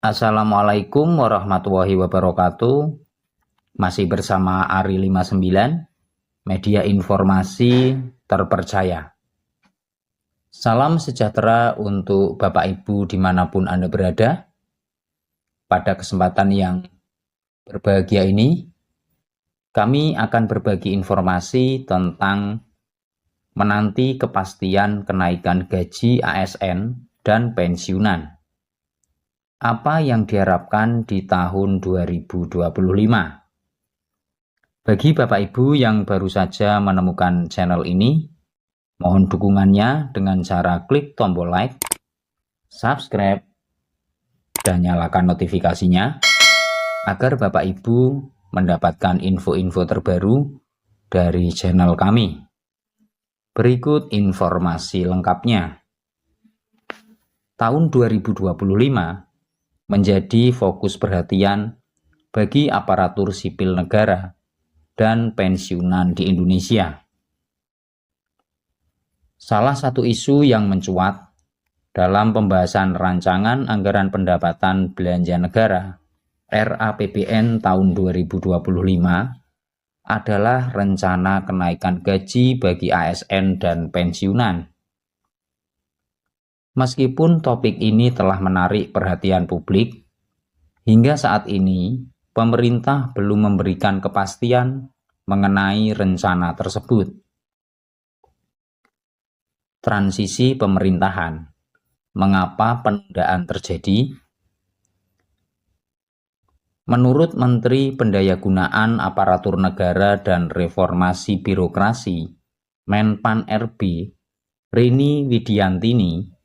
Assalamualaikum warahmatullahi wabarakatuh. Masih bersama Ari 59, media informasi terpercaya. Salam sejahtera untuk Bapak Ibu dimanapun Anda berada. Pada kesempatan yang berbahagia ini, kami akan berbagi informasi tentang menanti kepastian kenaikan gaji ASN dan pensiunan. Apa yang diharapkan di tahun 2025? Bagi Bapak Ibu yang baru saja menemukan channel ini, mohon dukungannya dengan cara klik tombol like, subscribe, dan nyalakan notifikasinya agar Bapak Ibu mendapatkan info-info terbaru dari channel kami. Berikut informasi lengkapnya. Tahun 2025 menjadi fokus perhatian bagi aparatur sipil negara dan pensiunan di Indonesia. Salah satu isu yang mencuat dalam pembahasan rancangan anggaran pendapatan belanja negara RAPBN tahun 2025 adalah rencana kenaikan gaji bagi ASN dan pensiunan. Meskipun topik ini telah menarik perhatian publik, hingga saat ini pemerintah belum memberikan kepastian mengenai rencana tersebut. Transisi pemerintahan. Mengapa penundaan terjadi? Menurut Menteri Pendayagunaan Aparatur Negara dan Reformasi Birokrasi, Menpan-RB, Rini Widiantini,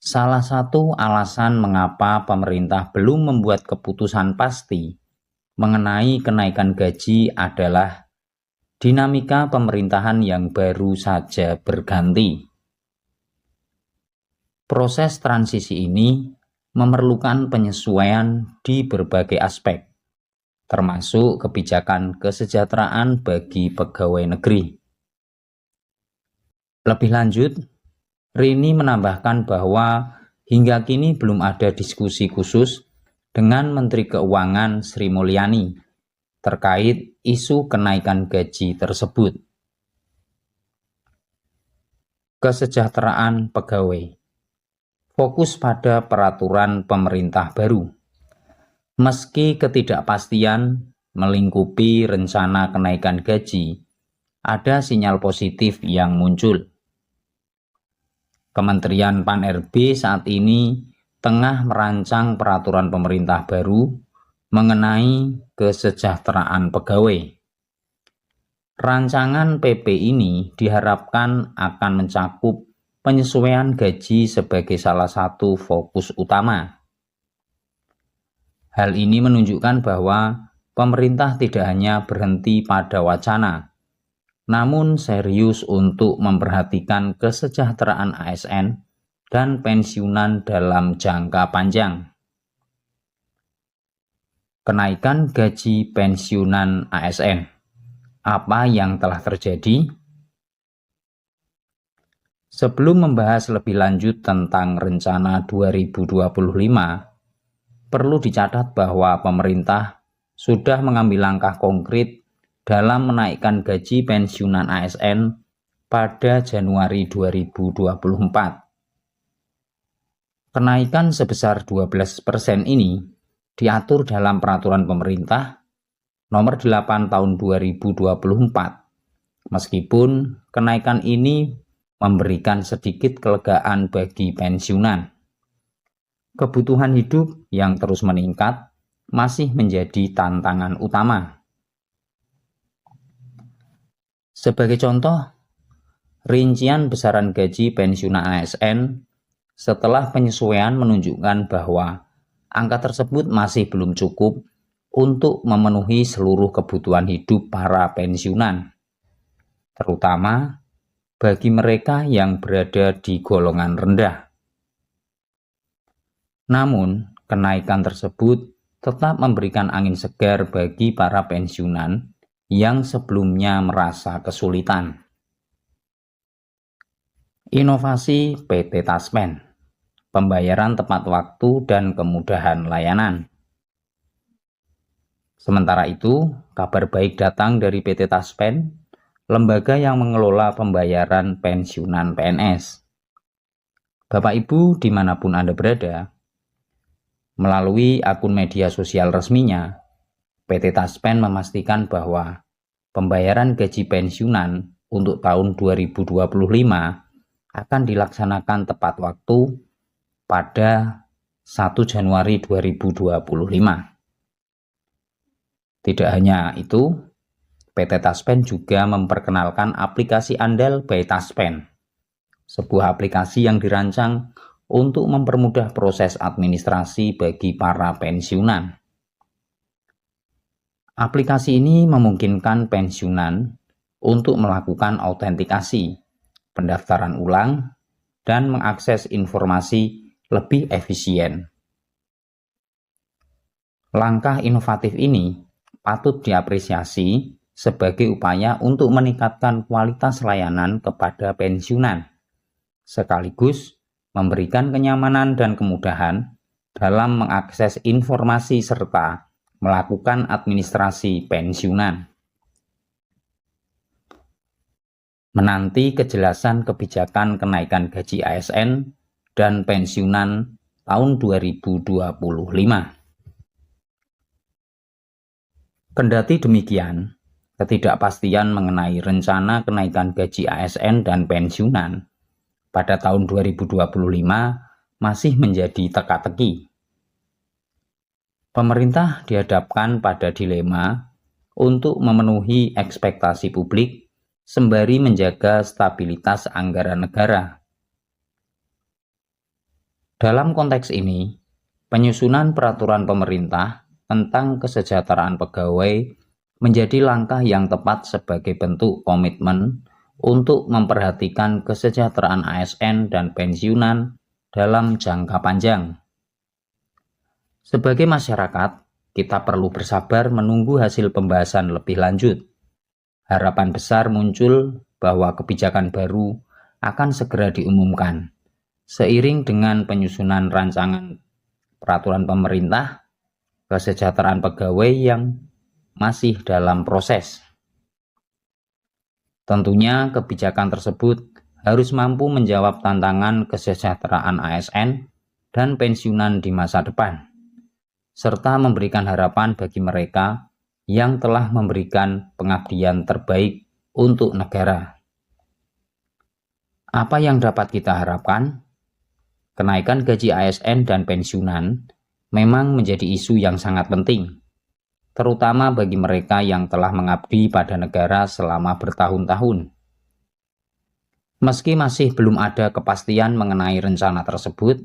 salah satu alasan mengapa pemerintah belum membuat keputusan pasti mengenai kenaikan gaji adalah dinamika pemerintahan yang baru saja berganti. Proses transisi ini memerlukan penyesuaian di berbagai aspek, termasuk kebijakan kesejahteraan bagi pegawai negeri. Lebih lanjut, Rini menambahkan bahwa hingga kini belum ada diskusi khusus dengan Menteri Keuangan Sri Mulyani terkait isu kenaikan gaji tersebut. Kesejahteraan pegawai. Fokus pada peraturan pemerintah baru. Meski ketidakpastian melingkupi rencana kenaikan gaji, ada sinyal positif yang muncul. Kementerian Pan-RB saat ini tengah merancang peraturan pemerintah baru mengenai kesejahteraan pegawai. Rancangan PP ini diharapkan akan mencakup penyesuaian gaji sebagai salah satu fokus utama. Hal ini menunjukkan bahwa pemerintah tidak hanya berhenti pada wacana, namun serius untuk memperhatikan kesejahteraan ASN dan pensiunan dalam jangka panjang. Kenaikan gaji pensiunan ASN. Apa yang telah terjadi? Sebelum membahas lebih lanjut tentang rencana 2025, perlu dicatat bahwa pemerintah sudah mengambil langkah konkret dalam menaikkan gaji pensiunan ASN pada Januari 2024. Kenaikan sebesar 12% ini diatur dalam Peraturan Pemerintah Nomor 8 Tahun 2024. Meskipun kenaikan ini memberikan sedikit kelegaan bagi pensiunan, kebutuhan hidup yang terus meningkat masih menjadi tantangan utama. Sebagai contoh, rincian besaran gaji pensiunan ASN setelah penyesuaian menunjukkan bahwa angka tersebut masih belum cukup untuk memenuhi seluruh kebutuhan hidup para pensiunan, terutama bagi mereka yang berada di golongan rendah. Namun, kenaikan tersebut tetap memberikan angin segar bagi para pensiunan yang sebelumnya merasa kesulitan. Inovasi PT Taspen. pembayaran tepat waktu, dan kemudahan layanan. Sementara itu, kabar baik datang dari PT Taspen, lembaga yang mengelola pembayaran pensiunan PNS. Bapak Ibu dimanapun Anda berada, melalui akun media sosial resminya, PT Taspen memastikan bahwa pembayaran gaji pensiunan untuk tahun 2025 akan dilaksanakan tepat waktu pada 1 Januari 2025. Tidak hanya itu, PT Taspen juga memperkenalkan aplikasi Andal by Taspen, sebuah aplikasi yang dirancang untuk mempermudah proses administrasi bagi para pensiunan. Aplikasi ini memungkinkan pensiunan untuk melakukan autentikasi, pendaftaran ulang, dan mengakses informasi lebih efisien. Langkah inovatif ini patut diapresiasi sebagai upaya untuk meningkatkan kualitas layanan kepada pensiunan, sekaligus memberikan kenyamanan dan kemudahan dalam mengakses informasi serta melakukan administrasi pensiunan. Menanti kejelasan kebijakan kenaikan gaji ASN dan pensiunan tahun 2025. Kendati demikian, ketidakpastian mengenai rencana kenaikan gaji ASN dan pensiunan pada tahun 2025 masih menjadi teka-teki. Pemerintah dihadapkan pada dilema untuk memenuhi ekspektasi publik sembari menjaga stabilitas anggaran negara. Dalam konteks ini, penyusunan peraturan pemerintah tentang kesejahteraan pegawai menjadi langkah yang tepat sebagai bentuk komitmen untuk memperhatikan kesejahteraan ASN dan pensiunan dalam jangka panjang. Sebagai masyarakat, kita perlu bersabar menunggu hasil pembahasan lebih lanjut. Harapan besar muncul bahwa kebijakan baru akan segera diumumkan, seiring dengan penyusunan rancangan peraturan pemerintah kesejahteraan pegawai yang masih dalam proses. Tentunya kebijakan tersebut harus mampu menjawab tantangan kesejahteraan ASN dan pensiunan di masa depan, serta memberikan harapan bagi mereka yang telah memberikan pengabdian terbaik untuk negara. Apa yang dapat kita harapkan? Kenaikan gaji ASN dan pensiunan memang menjadi isu yang sangat penting, terutama bagi mereka yang telah mengabdi pada negara selama bertahun-tahun. Meski masih belum ada kepastian mengenai rencana tersebut,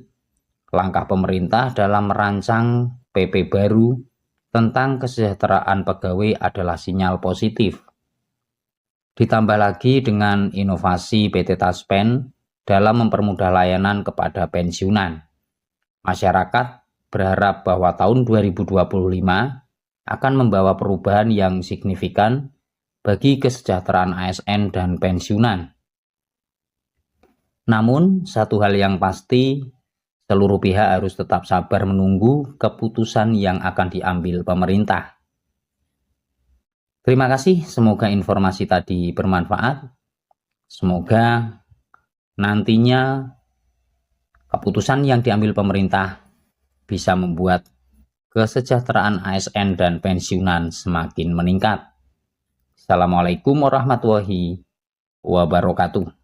langkah pemerintah dalam merancang PP baru tentang kesejahteraan pegawai adalah sinyal positif. Ditambah lagi dengan inovasi PT Taspen dalam mempermudah layanan kepada pensiunan. Masyarakat berharap bahwa tahun 2025 akan membawa perubahan yang signifikan bagi kesejahteraan ASN dan pensiunan. Namun, satu hal yang pasti, seluruh pihak harus tetap sabar menunggu keputusan yang akan diambil pemerintah. Terima kasih, semoga informasi tadi bermanfaat. Semoga nantinya keputusan yang diambil pemerintah bisa membuat kesejahteraan ASN dan pensiunan semakin meningkat. Assalamualaikum warahmatullahi wabarakatuh.